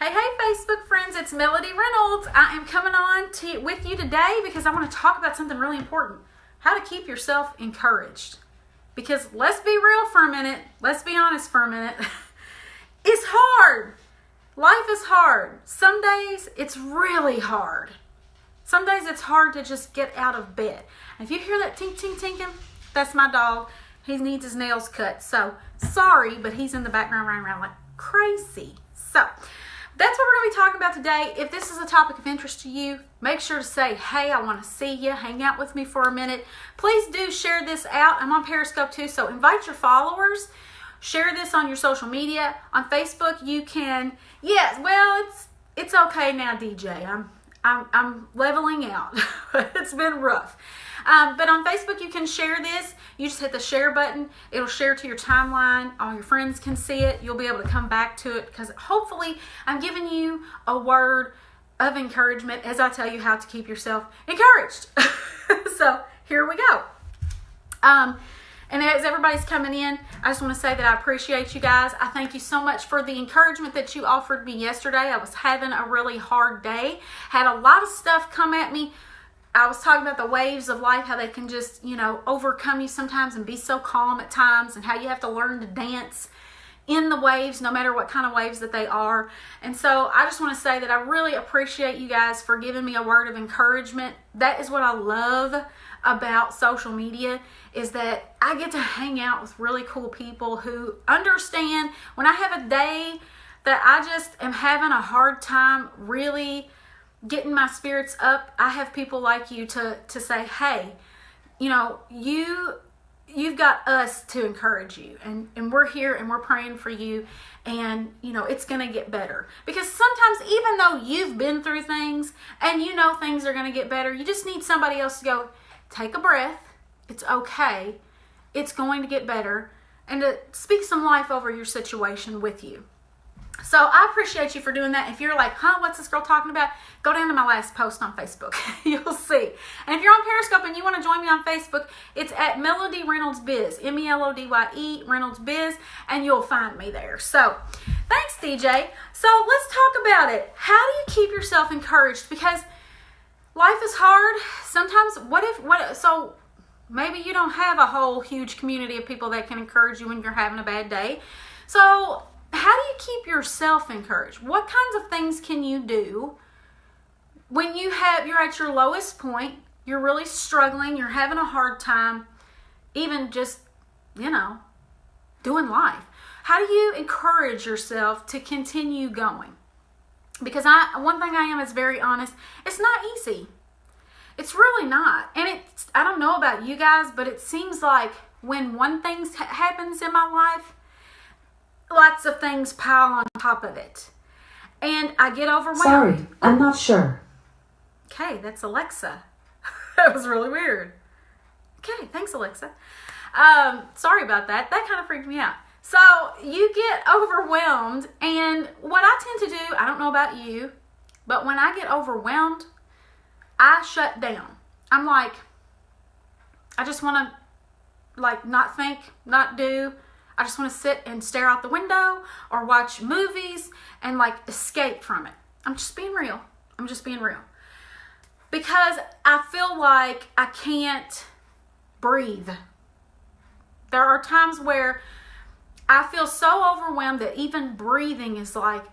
Hey, Facebook friends, it's Melodye Reynolds. I am coming on with you today because I want to talk about something really important. How to keep yourself encouraged. Because let's be real for a minute. Let's be honest for a minute. It's hard. Life is hard. Some days it's really hard. Some days it's hard to just get out of bed. And if you hear that tink, tink, tinking, that's my dog. He needs his nails cut. So, sorry, but he's in the background running around like crazy. So, that's what we're going to be talking about today. If this is a topic of interest to you, make sure to say, hey, I want to see you. Hang out with me for a minute. Please do share this out. I'm on Periscope too, so invite your followers. Share this on your social media. On Facebook, you can, yes, well, it's okay now, DJ. I'm leveling out. It's been rough. But on Facebook, you can share this. You just hit the share button. It'll share to your timeline. All your friends can see it. You'll be able to come back to it because hopefully I'm giving you a word of encouragement as I tell you how to keep yourself encouraged. So here we go. And as everybody's coming in, I just want to say that I appreciate you guys. I thank you so much for the encouragement that you offered me yesterday. I was having a really hard day. Had a lot of stuff come at me. I was talking about the waves of life, how they can just, overcome you sometimes and be so calm at times, and how you have to learn to dance in the waves, no matter what kind of waves that they are. And so I just want to say that I really appreciate you guys for giving me a word of encouragement. That is what I love about social media, is that I get to hang out with really cool people who understand when I have a day that I just am having a hard time really getting my spirits up. I have people like you to say, hey, you've got us to encourage you, and we're here and we're praying for you, and it's going to get better. Because sometimes, even though you've been through things and things are going to get better, you just need somebody else to go, take a breath, it's okay, it's going to get better, and to speak some life over your situation with you. So I appreciate you for doing that. If you're like, what's this girl talking about? Go down to my last post on Facebook. You'll see. And if you're on Periscope and you want to join me on Facebook, it's at Melodye Reynolds Biz, Melodye Reynolds Biz, and you'll find me there. So thanks, DJ. So let's talk about it. How do you keep yourself encouraged? Because life is hard. Sometimes, so maybe you don't have a whole huge community of people that can encourage you when you're having a bad day. So how do you keep yourself encouraged? What kinds of things can you do when you're at your lowest point, you're really struggling, you're having a hard time, even just, doing life? How do you encourage yourself to continue going? Because one thing I am is very honest, it's not easy. It's really not. And I don't know about you guys, but it seems like when one thing happens in my life, lots of things pile on top of it. And I get overwhelmed. Sorry, I'm not sure. Okay, that's Alexa. That was really weird. Okay, thanks, Alexa. Sorry about that. That kind of freaked me out. So you get overwhelmed, and what I tend to do, I don't know about you, but when I get overwhelmed, I shut down. I'm like, I just want to not think, not do. I just want to sit and stare out the window or watch movies and escape from it. I'm just being real. Because I feel like I can't breathe. There are times where I feel so overwhelmed that even breathing is like,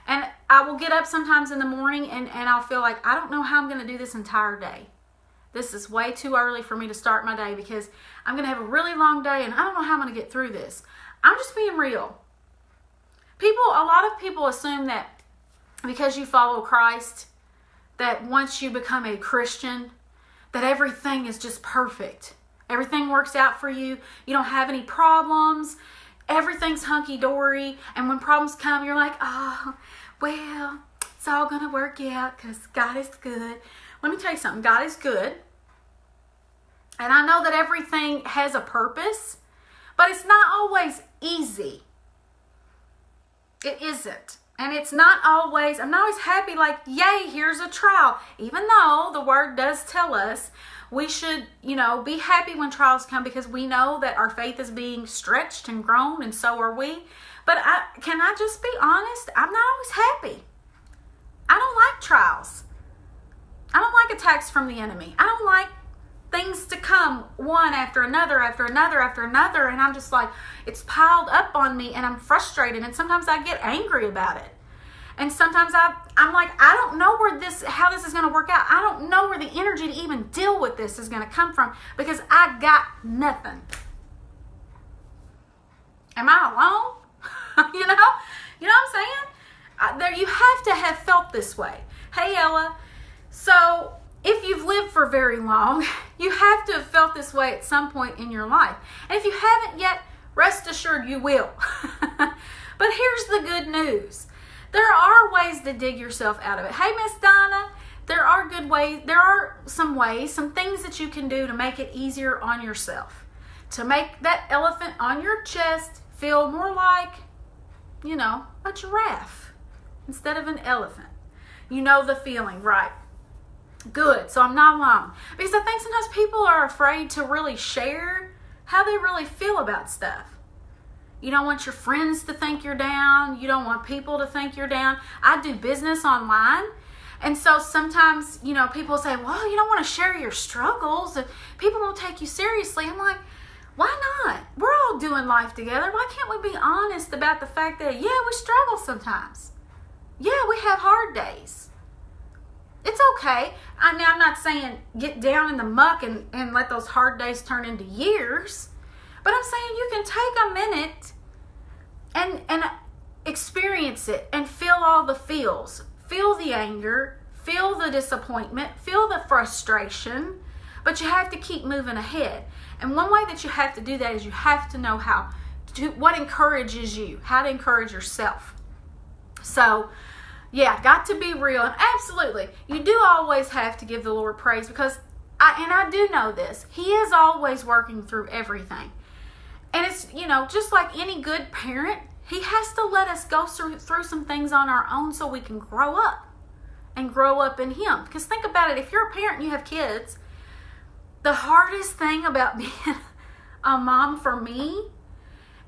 and I will get up sometimes in the morning and I'll feel like I don't know how I'm going to do this entire day. This is way too early for me to start my day because I'm going to have a really long day and I don't know how I'm going to get through this. I'm just being real. A lot of people assume that because you follow Christ, that once you become a Christian, that everything is just perfect. Everything works out for you. You don't have any problems. Everything's hunky-dory. And when problems come, you're like, oh, well, it's all going to work out because God is good. Let me tell you something. God is good. And I know that everything has a purpose, but it's not always easy. It isn't. And it's not always, I'm not always happy yay, here's a trial. Even though the word does tell us we should, be happy when trials come because we know that our faith is being stretched and grown, and so are we. But can I just be honest? I'm not always happy. I don't like trials. I don't like attacks from the enemy. I don't like things to come one after another, after another, after another. And I'm just like, it's piled up on me and I'm frustrated. And sometimes I get angry about it. And sometimes I'm like, I don't know how this is going to work out. I don't know where the energy to even deal with this is going to come from because I got nothing. Am I alone? You know what I'm saying? There, you have to have felt this way. Hey, Ella. So if you've lived for very long, you have to have felt this way at some point in your life. And if you haven't yet, rest assured you will. But here's the good news. There are ways to dig yourself out of it. Hey, Miss Donna, there are good ways. There are some ways, some things that you can do to make it easier on yourself. To make that elephant on your chest feel more like, a giraffe instead of an elephant. You know the feeling, right? Good. So I'm not alone. Because I think sometimes people are afraid to really share how they really feel about stuff. You don't want your friends to think you're down. You don't want people to think you're down. I do business online. And so sometimes, people say, well, you don't want to share your struggles. People won't take you seriously. I'm like, why not? We're all doing life together. Why can't we be honest about the fact that, yeah, we struggle sometimes. Yeah, we have hard days. It's okay. I'm not saying get down in the muck and let those hard days turn into years. But I'm saying you can take a minute and experience it and feel all the feels. Feel the anger, feel the disappointment, feel the frustration, but you have to keep moving ahead. And one way that you have to do that is you have to know what encourages you, how to encourage yourself. So, yeah, got to be real. And absolutely, you do always have to give the Lord praise because I do know this. He is always working through everything. And it's, just like any good parent, he has to let us go through some things on our own so we can grow up and grow up in him. Because think about it. If you're a parent and you have kids, the hardest thing about being a mom for me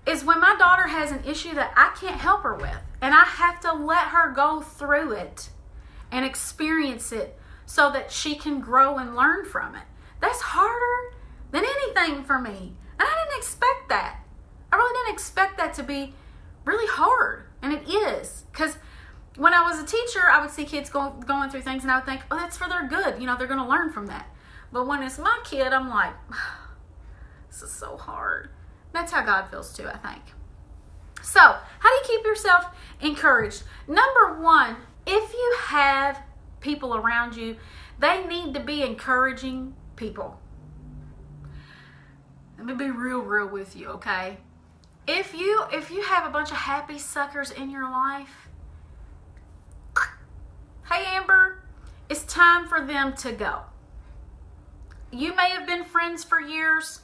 is when my daughter has an issue that I can't help her with. And I have to let her go through it and experience it so that she can grow and learn from it. That's harder than anything for me. And I didn't expect that. I really didn't expect that to be really hard. And it is. Because when I was a teacher, I would see kids going through things and I would think, oh, that's for their good. They're going to learn from that. But when it's my kid, I'm like, this is so hard. That's how God feels too, I think. So, how do you keep yourself encouraged? Number one, if you have people around you, they need to be encouraging people. Let me be real with you, okay? If you have a bunch of happy suckers in your life, hey Amber, it's time for them to go. You may have been friends for years.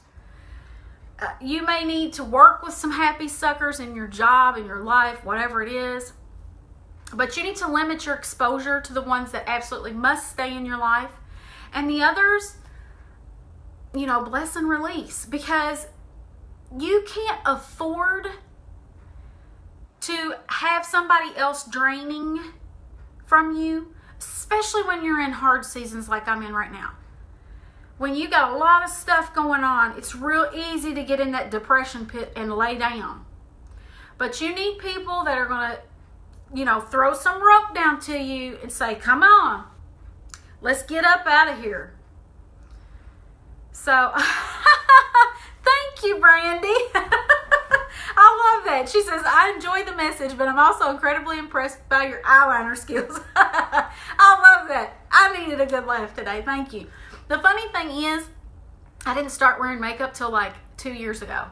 You may need to work with some happy suckers in your job, in your life, whatever it is. But you need to limit your exposure to the ones that absolutely must stay in your life. And the others, bless and release. Because you can't afford to have somebody else draining from you, especially when you're in hard seasons like I'm in right now. When you got a lot of stuff going on, it's real easy to get in that depression pit and lay down. But you need people that are going to, throw some rope down to you and say, come on, let's get up out of here. So, thank you, Brandy. I love that. She says, I enjoy the message, but I'm also incredibly impressed by your eyeliner skills. I love that. I needed a good laugh today. Thank you. The funny thing is, I didn't start wearing makeup till like 2 years ago.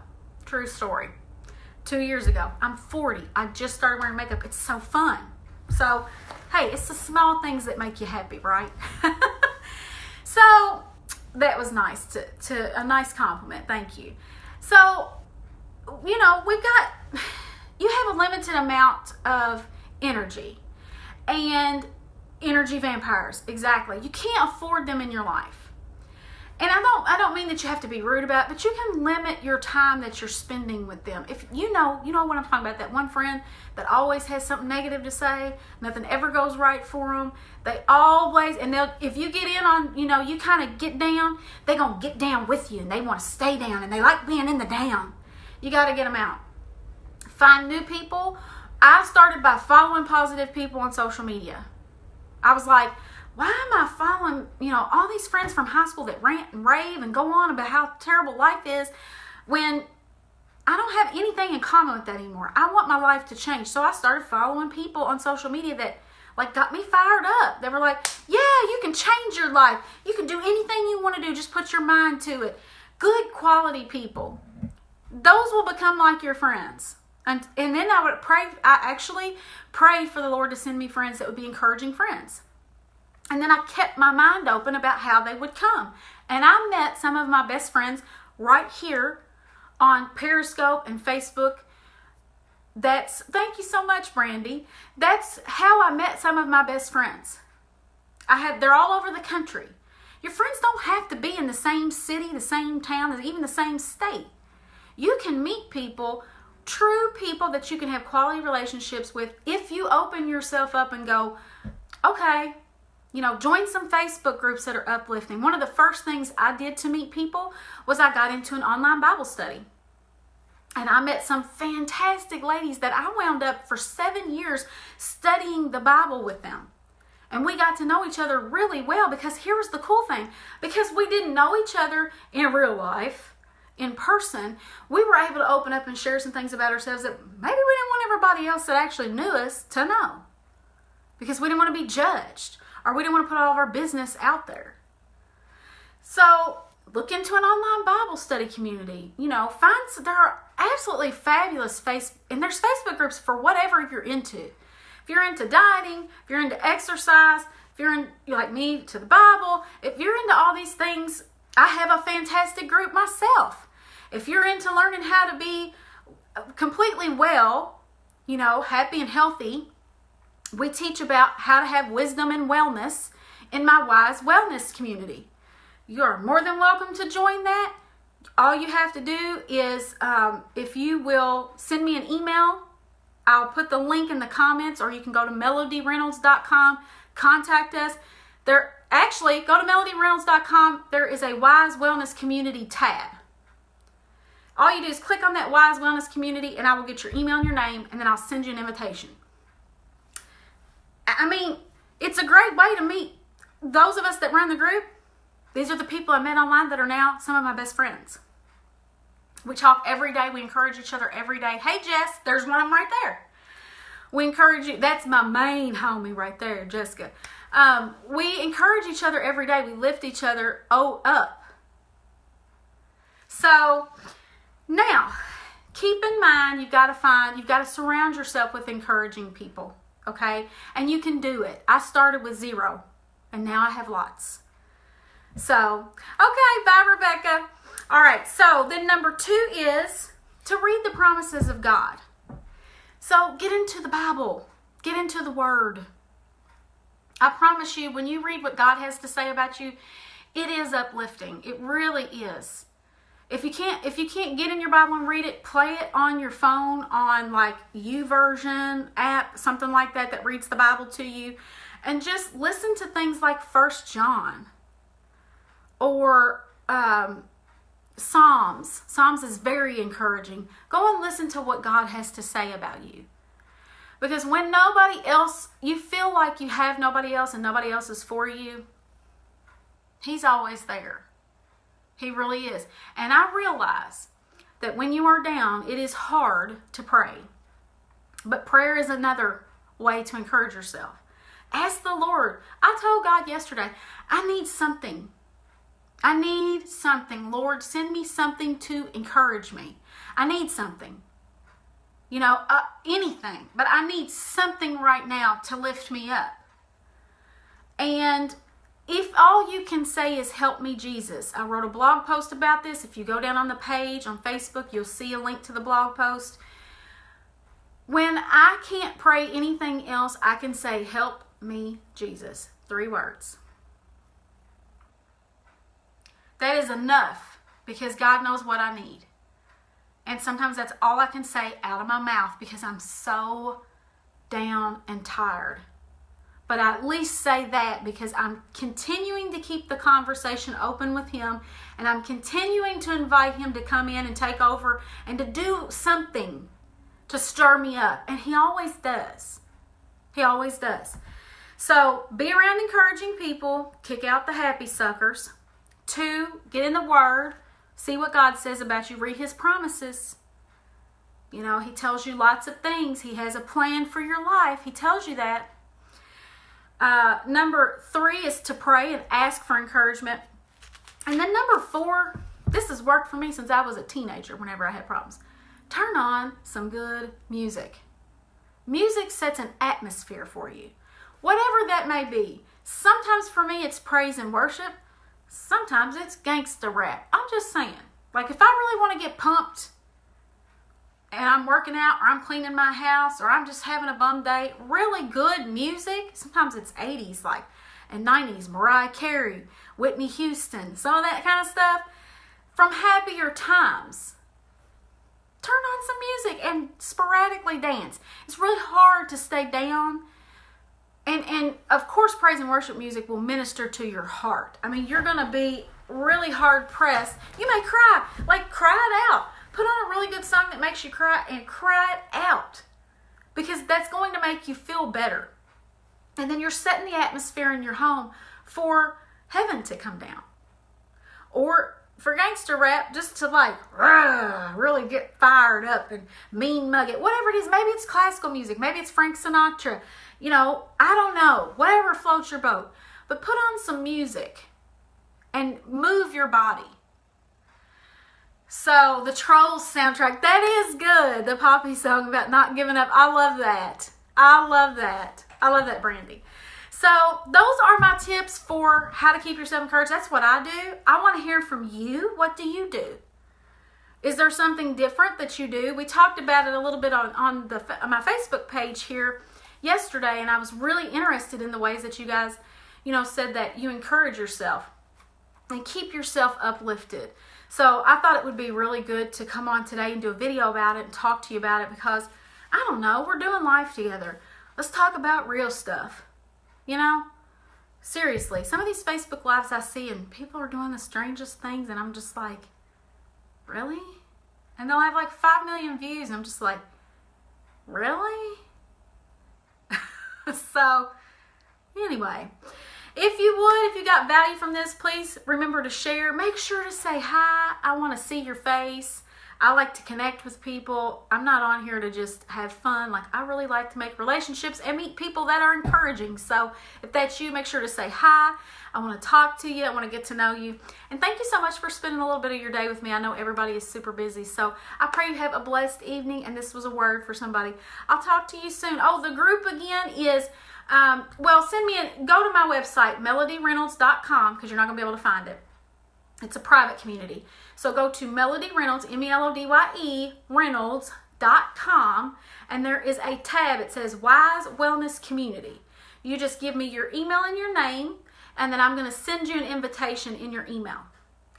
True story. 2 years ago. I'm 40. I just started wearing makeup. It's so fun. So, hey, it's the small things that make you happy, right? So, that was nice. To a nice compliment. Thank you. So, you have a limited amount of energy. And energy vampires, exactly. You can't afford them in your life. And I don't mean that you have to be rude about it, but you can limit your time that you're spending with them. If you know what I'm talking about, that one friend that always has something negative to say, nothing ever goes right for them. They always, and if you get in on, you kind of get down, they're going to get down with you, and they want to stay down, and they like being in the down. You got to get them out. Find new people. I started by following positive people on social media. I was like, why am I following, all these friends from high school that rant and rave and go on about how terrible life is when I don't have anything in common with that anymore? I want my life to change. So I started following people on social media that got me fired up. They were like, yeah, you can change your life. You can do anything you want to do. Just put your mind to it. Good quality people. Those will become like your friends. And then I actually prayed for the Lord to send me friends that would be encouraging friends. And then I kept my mind open about how they would come. And I met some of my best friends right here on Periscope and Facebook. Thank you so much, Brandy. That's how I met some of my best friends. They're all over the country. Your friends don't have to be in the same city, the same town, even the same state. You can meet people, true people that you can have quality relationships with if you open yourself up and go, okay, join some Facebook groups that are uplifting. One of the first things I did to meet people was I got into an online Bible study. And I met some fantastic ladies that I wound up for 7 years studying the Bible with them. And we got to know each other really well, because here was the cool thing. Because we didn't know each other in real life, in person, we were able to open up and share some things about ourselves that maybe we didn't want everybody else that actually knew us to know. Because we didn't want to be judged, or we didn't want to put all of our business out there. So look into an online Bible study community. There are absolutely fabulous and there's Facebook groups for whatever you're into. If you're into dieting, if you're into exercise, if you're like me, to the Bible, if you're into all these things, I have a fantastic group myself. If you're into learning how to be completely well, happy and healthy, we teach about how to have wisdom and wellness in my Wise Wellness community. You are more than welcome to join that. All you have to do is, if you will send me an email, I'll put the link in the comments, or you can go to melodyereynolds.com, contact us. Go to melodyereynolds.com. There is a Wise Wellness Community tab. All you do is click on that Wise Wellness Community, and I will get your email and your name, and then I'll send you an invitation. It's a great way to meet those of us that run the group. These are the people I met online that are now some of my best friends. We talk every day. We encourage each other every day. Hey, Jess, there's one of them right there. We encourage you. That's my main homie right there, Jessica. We encourage each other every day. We lift each other up. So now, keep in mind, you've got to surround yourself with encouraging people. Okay? And you can do it. I started with 0, and now I have lots. So, okay, bye, Rebecca. All right, so then number 2 is to read the promises of God. So get into the Bible. Get into the Word. I promise you, when you read what God has to say about you, it is uplifting. It really is. If you can't get in your Bible and read it, play it on your phone on like YouVersion app, something like that reads the Bible to you, and just listen to things like 1 John or Psalms. Psalms is very encouraging. Go and listen to what God has to say about you. Because when you feel like you have nobody else and nobody else is for you, He's always there. He really is. And I realize that when you are down, it is hard to pray. But prayer is another way to encourage yourself. Ask the Lord. I told God yesterday, I need something. I need something. Lord, send me something to encourage me. I need something. Anything. But I need something right now to lift me up. And if all you can say is, help me, Jesus. I wrote a blog post about this. If you go down on the page on Facebook, you'll see a link to the blog post. When I can't pray anything else, I can say, help me, Jesus. 3 words. That is enough, because God knows what I need. And sometimes that's all I can say out of my mouth because I'm so down and tired. But I at least say that because I'm continuing to keep the conversation open with him, and I'm continuing to invite him to come in and take over and to do something to stir me up. And he always does. He always does. So be around encouraging people. Kick out the happy suckers. 2, get in the Word. See what God says about you. Read his promises. You know, he tells you lots of things. He has a plan for your life. He tells you that. Number 3 is to pray and ask for encouragement. And then number 4, this has worked for me since I was a teenager whenever I had problems. Turn on some good music. Music sets an atmosphere for you. Whatever that may be. Sometimes for me it's praise and worship. Sometimes it's gangsta rap. I'm just saying. Like if I really want to get pumped and I'm working out or I'm cleaning my house or I'm just having a bum day, really good music. Sometimes it's 80s like and 90s. Mariah Carey, Whitney Houston, some of that kind of stuff from happier times. Turn on some music and sporadically dance. It's really hard to stay down. And of course, praise and worship music will minister to your heart. I mean, you're going to be really hard pressed. You may cry. Like, cry it out. Put on a really good song that makes you cry and cry it out. Because that's going to make you feel better. And then you're setting the atmosphere in your home for heaven to come down. Or for gangster rap, just to like really get fired up and mean mug it. Whatever it is. Maybe it's classical music. Maybe it's Frank Sinatra. You know, I don't know. Whatever floats your boat. But put on some music and move your body. So, the Trolls soundtrack, that is good. The Poppy song about not giving up. I love that. I love that. I love that, Brandy. So, those are my tips for how to keep yourself encouraged. That's what I do. I want to hear from you. What do you do? Is there something different that you do? We talked about it a little bit on my Facebook page here yesterday, and I was really interested in the ways that you guys, said that you encourage yourself and keep yourself uplifted. So I thought it would be really good to come on today and do a video about it and talk to you about it because, I don't know, we're doing life together. Let's talk about real stuff. Seriously, some of these Facebook Lives I see and people are doing the strangest things and I'm just like, really? And they'll have like 5 million views and I'm just like, really? So, anyway, if you got value from this, please remember to share. Make sure to say hi. I want to see your face. I like to connect with people. I'm not on here to just have fun. Like, I really like to make relationships and meet people that are encouraging. So, if that's you, make sure to say hi. I want to talk to you. I want to get to know you. And thank you so much for spending a little bit of your day with me. I know everybody is super busy. So, I pray you have a blessed evening. And this was a word for somebody. I'll talk to you soon. Oh, the group again is... go to my website, melodyreynolds.com, because you're not going to be able to find it. It's a private community. So go to Melodye Reynolds, Melodye, Reynolds.com, and there is a tab. It says Wise Wellness Community. You just give me your email and your name, and then I'm going to send you an invitation in your email.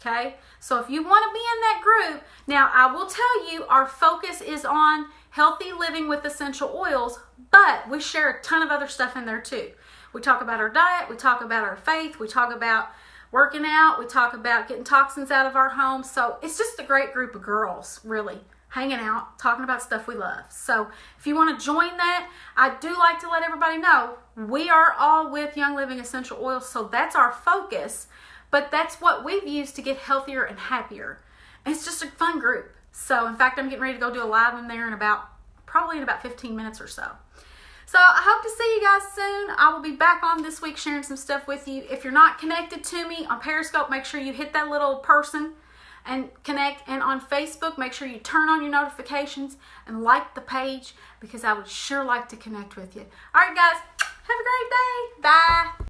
Okay? So if you want to be in that group, now I will tell you our focus is on healthy living with essential oils, but we share a ton of other stuff in there too. We talk about our diet, we talk about our faith, we talk about working out, we talk about getting toxins out of our home. So it's just a great group of girls, really, hanging out, talking about stuff we love. So if you want to join that, I do like to let everybody know we are all with Young Living Essential Oils, so that's our focus, but that's what we've used to get healthier and happier. And it's just a fun group. So, in fact, I'm getting ready to go do a live in there probably in about 15 minutes or so. So, I hope to see you guys soon. I will be back on this week sharing some stuff with you. If you're not connected to me on Periscope, make sure you hit that little person and connect. And on Facebook, make sure you turn on your notifications and like the page because I would sure like to connect with you. All right, guys, have a great day. Bye.